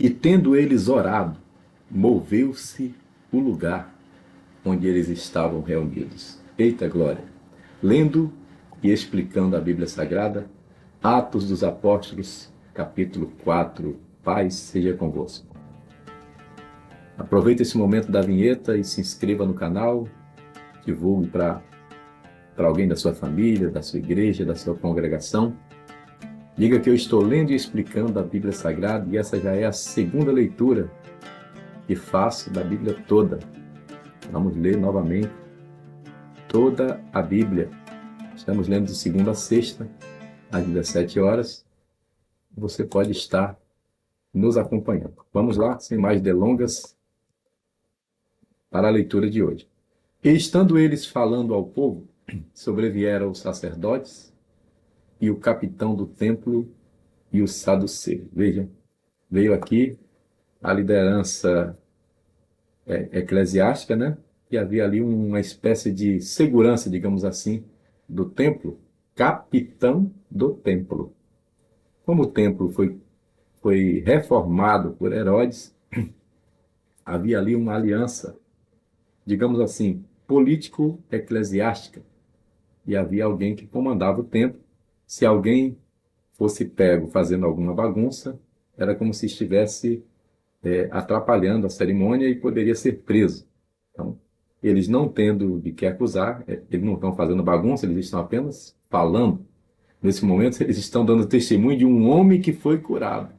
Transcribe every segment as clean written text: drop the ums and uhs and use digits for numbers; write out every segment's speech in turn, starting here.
E tendo eles orado, moveu-se o lugar onde eles estavam reunidos. Eita glória! Lendo e explicando a Bíblia Sagrada, Atos dos Apóstolos, capítulo 4. Paz seja convosco. Aproveite esse momento da vinheta e se inscreva no canal, divulgue para alguém da sua família, da sua igreja, da sua congregação. Diga que eu estou lendo e explicando a Bíblia Sagrada e essa já é a segunda leitura que faço da Bíblia toda. Vamos ler novamente toda a Bíblia. Estamos lendo de segunda a sexta, às 17 horas. Você pode estar nos acompanhando. Vamos lá, sem mais delongas, para a leitura de hoje. E estando eles falando ao povo, sobrevieram os sacerdotes e o capitão do templo e os saduceus. Vejam, veio aqui a liderança eclesiástica, né? E havia ali uma espécie de segurança, digamos assim, do templo, capitão do templo. Como o templo foi reformado por Herodes, havia ali uma aliança, digamos assim, político-eclesiástica, e havia alguém que comandava o templo. Se alguém fosse pego fazendo alguma bagunça, era como se estivesse atrapalhando a cerimônia e poderia ser preso. Então, eles não tendo de que acusar, eles não estão fazendo bagunça, eles estão apenas falando. Nesse momento, eles estão dando testemunho de um homem que foi curado.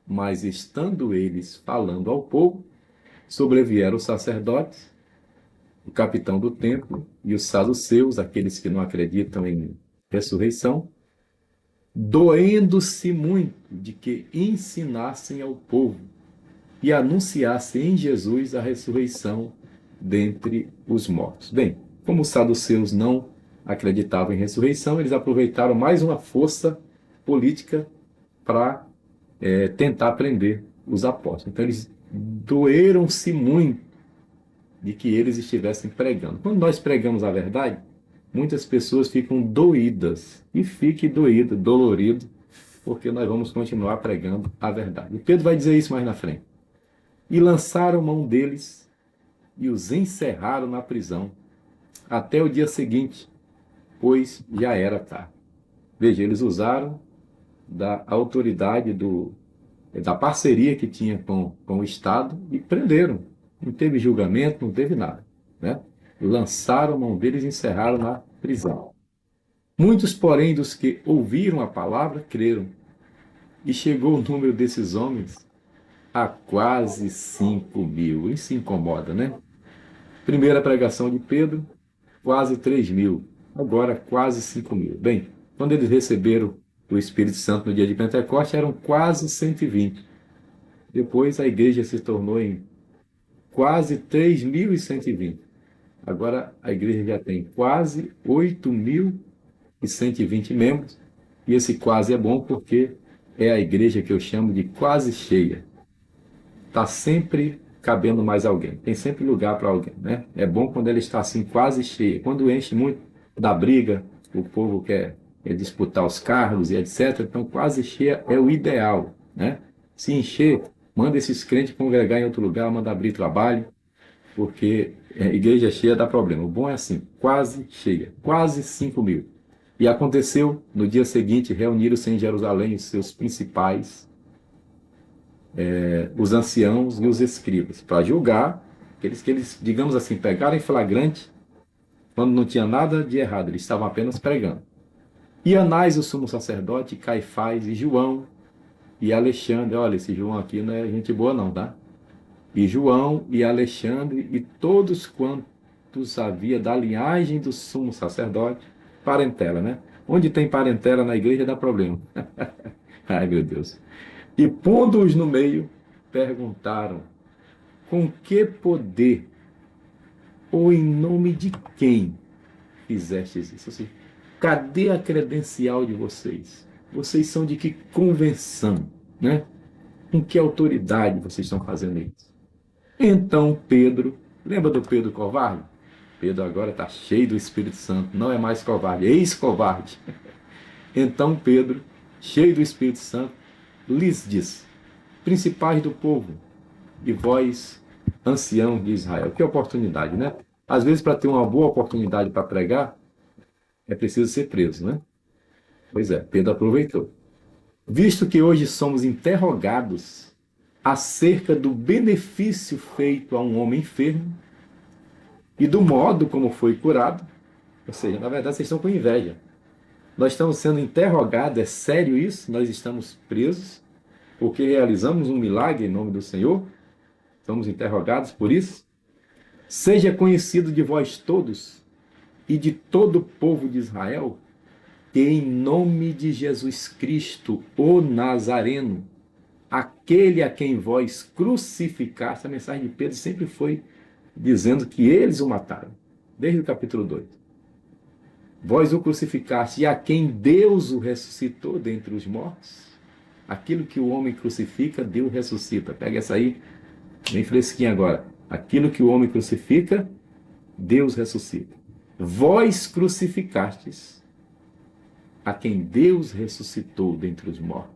Mas estando eles falando ao povo, sobrevieram os sacerdotes, o capitão do templo e os saduceus, aqueles que não acreditam em ressurreição, doendo-se muito de que ensinassem ao povo e anunciassem em Jesus a ressurreição dentre os mortos. Bem, como os saduceus não acreditavam em ressurreição, eles aproveitaram mais uma força política para tentar prender os apóstolos. Então eles doeram-se muito de que eles estivessem pregando. Quando nós pregamos a verdade, muitas pessoas ficam doídas. E fique doído, dolorido, porque nós vamos continuar pregando a verdade. E Pedro vai dizer isso mais na frente. E lançaram mão deles e os encerraram na prisão até o dia seguinte, pois já era tarde. Veja, eles usaram da autoridade da parceria que tinha com o Estado e prenderam. Não teve julgamento, não teve nada, né? Lançaram a mão deles e encerraram na prisão. Muitos, porém, dos que ouviram a palavra, creram. E chegou o número desses homens a quase 5.000. Isso incomoda, né? Primeira pregação de Pedro, quase 3.000. Agora, quase 5.000. Bem, quando eles receberam o Espírito Santo no dia de Pentecostes, eram quase 120. Depois, a igreja se tornou em quase 3.120. Agora, a igreja já tem quase 8.120 membros. E esse quase é bom porque é a igreja que eu chamo de quase cheia. Está sempre cabendo mais alguém. Tem sempre lugar para alguém, né? É bom quando ela está assim quase cheia. Quando enche muito da briga, o povo quer disputar os cargos e etc. Então quase cheia é o ideal, né? Se encher, manda esses crentes congregar em outro lugar, manda abrir trabalho, porque igreja cheia dá problema. O bom é assim, quase cheia, quase 5.000. E aconteceu, no dia seguinte, reuniram-se em Jerusalém os seus principais, os anciãos e os escribas, para julgar aqueles que eles, digamos assim, pegaram em flagrante, quando não tinha nada de errado, eles estavam apenas pregando. E Anás, o sumo sacerdote, Caifás e João e Alexandre, olha, esse João aqui não é gente boa não, tá? E João e Alexandre e todos quantos havia da linhagem do sumo sacerdote, parentela, né? Onde tem parentela na igreja dá problema. Ai, meu Deus. E pondo-os no meio, perguntaram: com que poder ou em nome de quem fizestes isso? Assim, cadê a credencial de vocês? Vocês são de que convenção, né? Com que autoridade vocês estão fazendo isso? Então Pedro, lembra do Pedro covarde? Pedro agora está cheio do Espírito Santo, não é mais covarde, é ex-covarde. Então Pedro, cheio do Espírito Santo, lhes disse: principais do povo, e vós, ancião de Israel. Que oportunidade, né? Às vezes, para ter uma boa oportunidade para pregar, é preciso ser preso, né? Pois é, Pedro aproveitou. Visto que hoje somos interrogados acerca do benefício feito a um homem enfermo e do modo como foi curado, ou seja, na verdade vocês estão com inveja. Nós estamos sendo interrogados, é sério isso? Nós estamos presos porque realizamos um milagre em nome do Senhor? Somos interrogados por isso? Seja conhecido de vós todos e de todo o povo de Israel que em nome de Jesus Cristo, o Nazareno, aquele a quem vós crucificaste, a mensagem de Pedro sempre foi dizendo que eles o mataram, desde o capítulo 2. Vós o crucificaste e a quem Deus o ressuscitou dentre os mortos. Aquilo que o homem crucifica, Deus ressuscita. Pega essa aí, bem fresquinha agora. Aquilo que o homem crucifica, Deus ressuscita. Vós crucificastes a quem Deus ressuscitou dentre os mortos.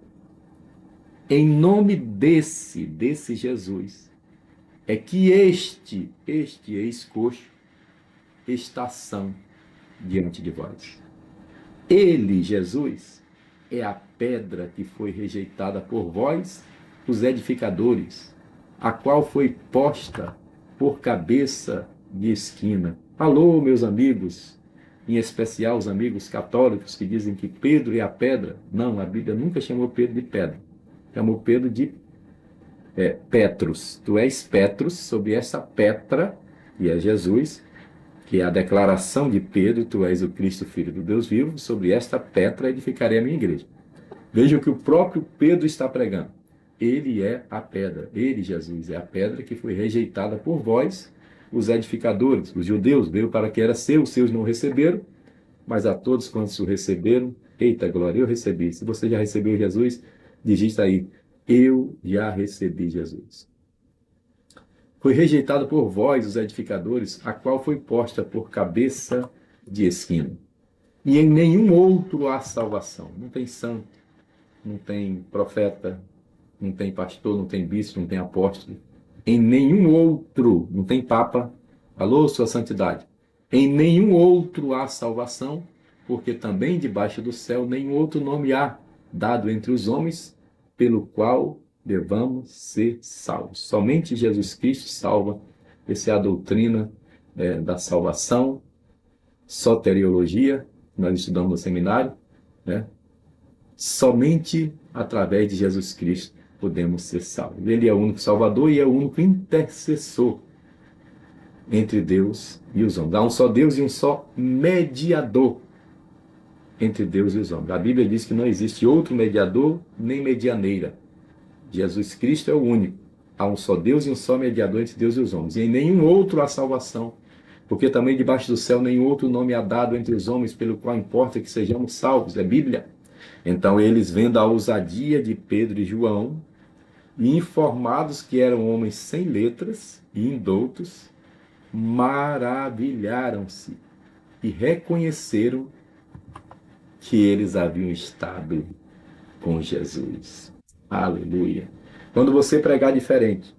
Em nome desse Jesus, é que este ex-coxo está são diante de vós. Ele, Jesus, é a pedra que foi rejeitada por vós, os edificadores, a qual foi posta por cabeça de esquina. Alô, meus amigos, em especial os amigos católicos que dizem que Pedro é a pedra. Não, a Bíblia nunca chamou Pedro de pedra. Chamou Pedro de Petrus. Tu és Petrus, sobre essa Petra, que é Jesus, que é a declaração de Pedro, tu és o Cristo, Filho do Deus vivo, sobre esta Petra edificarei a minha igreja. Veja o que o próprio Pedro está pregando. Ele é a pedra, ele, Jesus, é a pedra que foi rejeitada por vós, os edificadores, os judeus, veio para que era seu, os seus não receberam, mas a todos quantos o receberam, eita glória, eu recebi. Se você já recebeu Jesus, digita aí, eu já recebi Jesus. Foi rejeitado por vós, os edificadores, a qual foi posta por cabeça de esquina. E em nenhum outro há salvação. Não tem santo, não tem profeta, não tem pastor, não tem bispo, não tem apóstolo. Em nenhum outro, não tem papa. Alô, sua santidade. Em nenhum outro há salvação, porque também debaixo do céu nenhum outro nome há dado entre os homens, pelo qual devamos ser salvos. Somente Jesus Cristo salva. Essa é a doutrina da salvação, soteriologia, que nós estudamos no seminário, né? Somente através de Jesus Cristo podemos ser salvos. Ele é o único Salvador e é o único intercessor entre Deus e os homens. Há um só Deus e um só mediador entre Deus e os homens. A Bíblia diz que não existe outro mediador nem medianeira. Jesus Cristo é o único. Há um só Deus e um só mediador entre Deus e os homens. E em nenhum outro há salvação, porque também debaixo do céu nenhum outro nome há dado entre os homens pelo qual importa que sejamos salvos. É Bíblia. Então eles, vendo a ousadia de Pedro e João, e informados que eram homens sem letras e indoutos, maravilharam-se e reconheceram que eles haviam estado com Jesus. Aleluia. Quando você pregar diferente,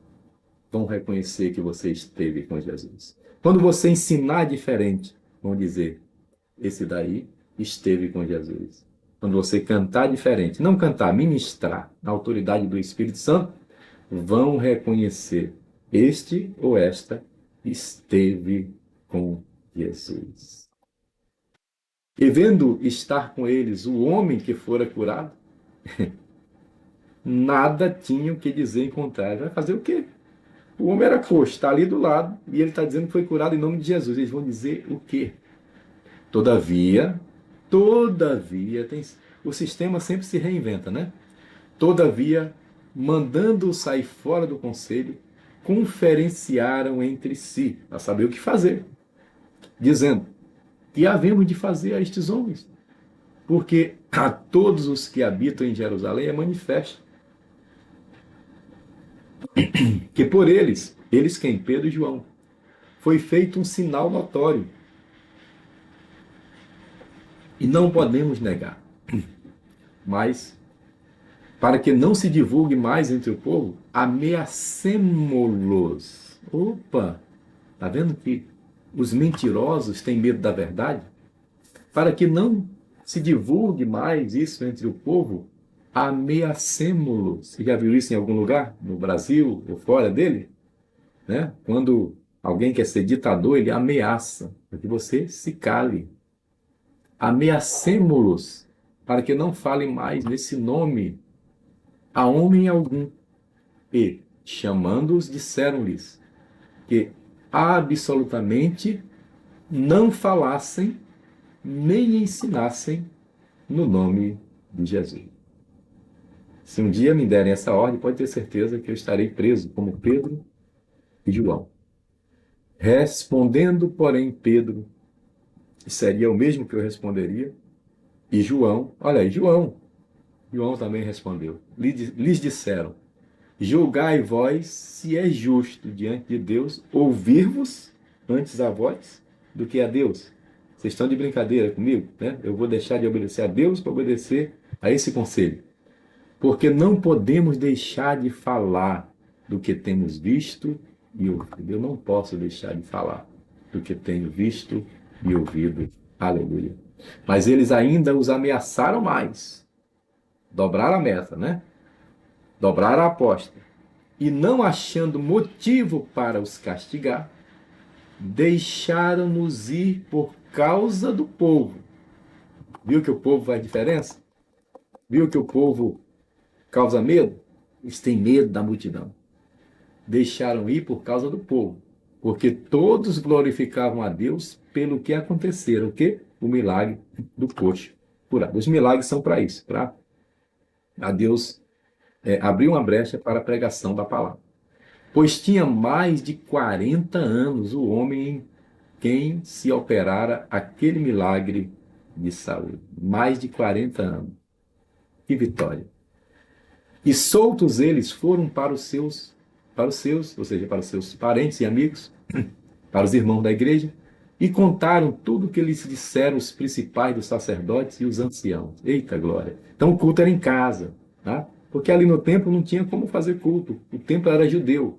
vão reconhecer que você esteve com Jesus. Quando você ensinar diferente, vão dizer, esse daí esteve com Jesus. Quando você cantar diferente, não cantar, ministrar, na autoridade do Espírito Santo, vão reconhecer, este ou esta esteve com Jesus. E vendo estar com eles o homem que fora curado, nada tinham que dizer em contrário. Vai fazer o quê? O homem era coxo, está ali do lado, e ele está dizendo que foi curado em nome de Jesus. Eles vão dizer o quê? Todavia, o sistema sempre se reinventa, né? Todavia, mandando-o sair fora do conselho, conferenciaram entre si, a saber o que fazer, dizendo, que havemos de fazer a estes homens? Porque a todos os que habitam em Jerusalém é manifesto que por eles quem? Pedro e João, foi feito um sinal notório. E não podemos negar. Mas para que não se divulgue mais entre o povo, ameacemo-los. Opa! Está vendo que os mentirosos têm medo da verdade? Para que não se divulgue mais isso entre o povo, ameacemo-los. Você já viu isso em algum lugar? No Brasil ou fora dele? Né? Quando alguém quer ser ditador, ele ameaça para que você se cale. Ameacemo-los para que não falem mais nesse nome a homem algum. E, chamando-os, disseram-lhes que absolutamente não falassem nem ensinassem no nome de Jesus. Se um dia me derem essa ordem, pode ter certeza que eu estarei preso como Pedro e João. Respondendo, porém, Pedro, seria o mesmo que eu responderia, e João, olha aí, João também respondeu. Lhes disseram, julgai vós se é justo diante de Deus ouvir-vos antes a vós do que a Deus. Vocês estão de brincadeira comigo, né? Eu vou deixar de obedecer a Deus para obedecer a esse conselho. Porque não podemos deixar de falar do que temos visto e ouvido. Eu não posso deixar de falar do que tenho visto e ouvido. Aleluia. Mas eles ainda os ameaçaram mais. Dobraram a meta, né? Dobraram a aposta. E não achando motivo para os castigar, deixaram-nos ir por causa do povo. Viu que o povo faz diferença? Viu que o povo causa medo? Eles têm medo da multidão. Deixaram ir por causa do povo, porque todos glorificavam a Deus pelo que acontecera, o quê? O milagre do coxo curado. Os milagres são para isso, para a Deus abrir uma brecha para a pregação da palavra. Pois tinha mais de 40 anos o homem em quem se operara aquele milagre de saúde. Mais de 40 anos. Que vitória! E soltos eles foram para os seus, ou seja, para os seus parentes e amigos, para os irmãos da igreja, e contaram tudo o que lhes disseram os principais dos sacerdotes e os anciãos. Eita glória! Então o culto era em casa, tá? Porque ali no templo não tinha como fazer culto. O templo era judeu.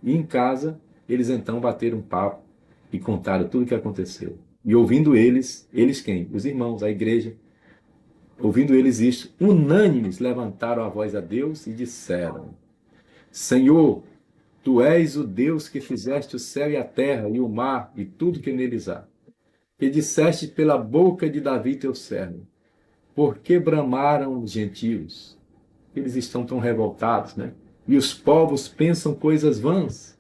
E em casa, eles então bateram um papo e contaram tudo o que aconteceu. E ouvindo eles quem? Os irmãos, a igreja, ouvindo eles isto, unânimes levantaram a voz a Deus e disseram: Senhor, tu és o Deus que fizeste o céu e a terra e o mar e tudo que neles há. E disseste pela boca de Davi teu servo: por que bramaram os gentios? Eles estão tão revoltados, né? E os povos pensam coisas vãs.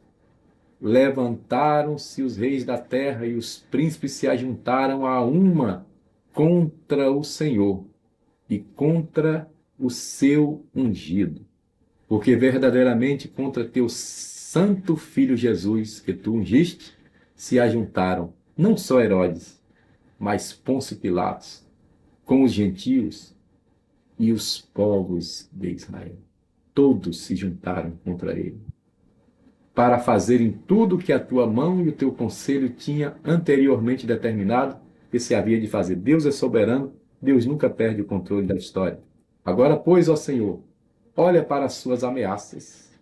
Levantaram-se os reis da terra e os príncipes se ajuntaram a uma contra o Senhor e contra o seu ungido. Porque verdadeiramente contra teu santo filho Jesus, que tu ungiste, se ajuntaram não só Herodes, mas Pôncio Pilatos, com os gentios e os povos de Israel. Todos se juntaram contra ele, para fazerem tudo o que a tua mão e o teu conselho tinha anteriormente determinado que se havia de fazer. Deus é soberano, Deus nunca perde o controle da história. Agora, pois, ó Senhor, olha para as suas ameaças.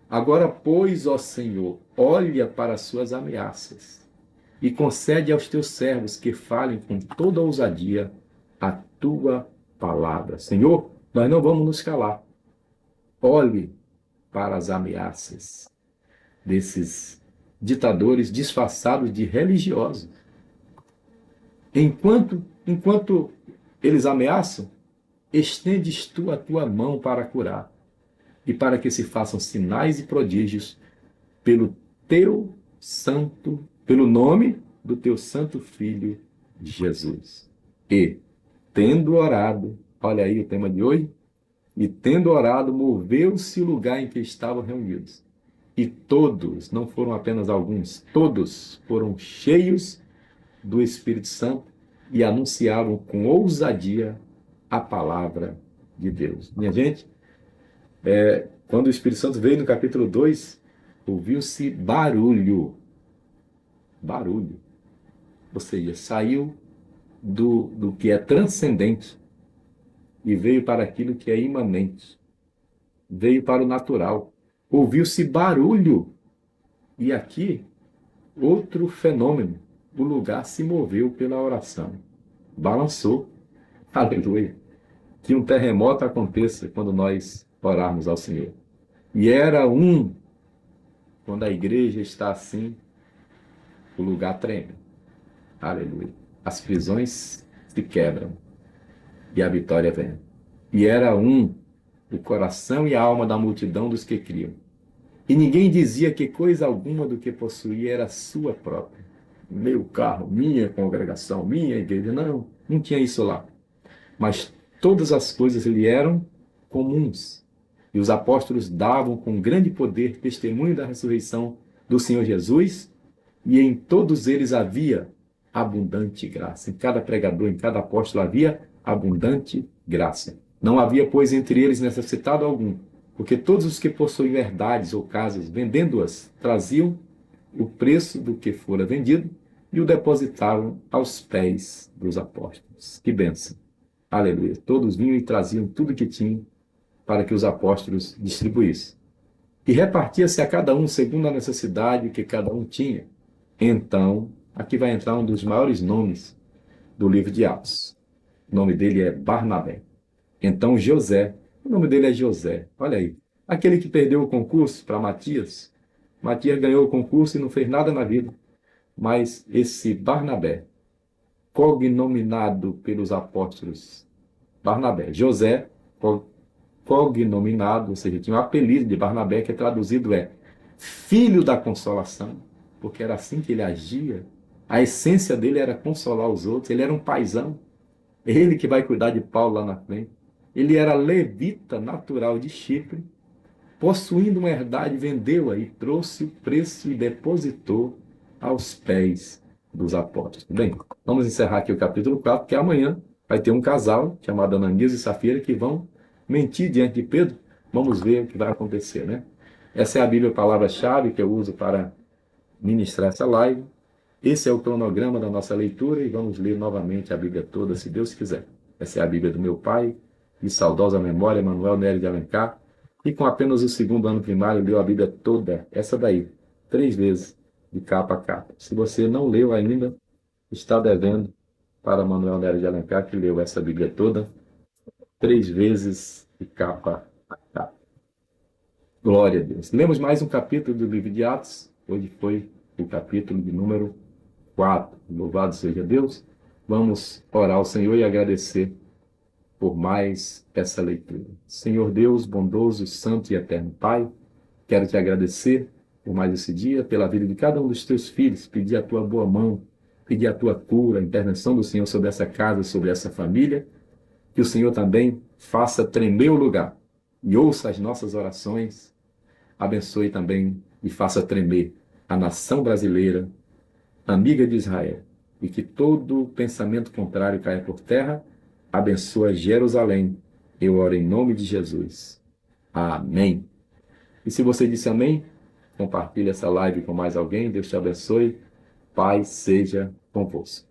Agora, pois, ó Senhor, olha para as suas ameaças e concede aos teus servos que falem com toda ousadia a tua palavra. Senhor, nós não vamos nos calar. Olhe para as ameaças desses ditadores disfarçados de religiosos. Enquanto eles ameaçam, estendes tu a tua mão para curar e para que se façam sinais e prodígios pelo teu santo, pelo nome do teu santo filho Jesus. E, tendo orado, olha aí o tema de hoje, e tendo orado, moveu-se o lugar em que estavam reunidos. E todos, não foram apenas alguns, todos foram cheios do Espírito Santo e anunciavam com ousadia a palavra de Deus. Minha gente, quando o Espírito Santo veio no capítulo 2, ouviu-se barulho. Barulho. Ou seja, saiu do que é transcendente e veio para aquilo que é imanente, veio para o natural. Ouviu-se barulho, e aqui outro fenômeno. O lugar se moveu pela oração, balançou. Aleluia. Que um terremoto aconteça quando nós orarmos ao Senhor. E era quando a igreja está assim, o lugar treme. Aleluia. As prisões se quebram e a vitória vem. E era o coração e a alma da multidão dos que criam. E ninguém dizia que coisa alguma do que possuía era sua própria. Meu carro, minha congregação, minha igreja. Não, não tinha isso lá. Mas todas as coisas lhe eram comuns. E os apóstolos davam com grande poder testemunho da ressurreição do Senhor Jesus, e em todos eles havia abundante graça. Em cada pregador, em cada apóstolo havia abundante graça. Não havia, pois, entre eles necessitado algum, porque todos os que possuíam herdades ou casas, vendendo-as, traziam o preço do que fora vendido e o depositavam aos pés dos apóstolos. Que bênção! Aleluia! Todos vinham e traziam tudo que tinham para que os apóstolos distribuíssem. E repartia-se a cada um segundo a necessidade que cada um tinha. Então, aqui vai entrar um dos maiores nomes do livro de Atos. O nome dele é Barnabé. Então, José, o nome dele é José. Olha aí, aquele que perdeu o concurso para Matias. Matias ganhou o concurso e não fez nada na vida. Mas esse Barnabé, cognominado pelos apóstolos Barnabé, José, cognominado, ou seja, tinha um apelido de Barnabé, que traduzido é filho da consolação, porque era assim que ele agia. A essência dele era consolar os outros, ele era um paizão. Ele que vai cuidar de Paulo lá na frente. Ele era levita natural de Chipre, possuindo uma herdade, vendeu-a e trouxe o preço e depositou aos pés dos apóstolos. Bem, vamos encerrar aqui o capítulo 4, porque amanhã vai ter um casal chamado Ananias e Safira que vão mentir diante de Pedro. Vamos ver o que vai acontecer, né? Essa é a Bíblia, palavra-chave que eu uso para ministrar essa live. Esse é o cronograma da nossa leitura e vamos ler novamente a Bíblia toda, se Deus quiser. Essa é a Bíblia do meu pai, de saudosa memória, Manuel Nery de Alencar, e com apenas o segundo ano primário leu a Bíblia toda, essa daí, 3 vezes, de capa a capa. Se você não leu ainda, está devendo para Manuel Nery de Alencar, que leu essa Bíblia toda, 3 vezes de capa a capa. Glória a Deus. Lemos mais um capítulo do livro de Atos, hoje foi o capítulo de número 4. Louvado seja Deus. Vamos orar ao Senhor e agradecer por mais essa leitura. Senhor Deus, bondoso, santo e eterno Pai, quero te agradecer por mais esse dia, pela vida de cada um dos teus filhos, pedir a tua boa mão, pedir a tua cura, a intervenção do Senhor sobre essa casa, sobre essa família, que o Senhor também faça tremer o lugar e ouça as nossas orações, abençoe também e faça tremer a nação brasileira, amiga de Israel, e que todo pensamento contrário caia por terra. Abençoa Jerusalém. Eu oro em nome de Jesus. Amém. E se você disse amém, compartilhe essa live com mais alguém. Deus te abençoe. Paz seja convosco.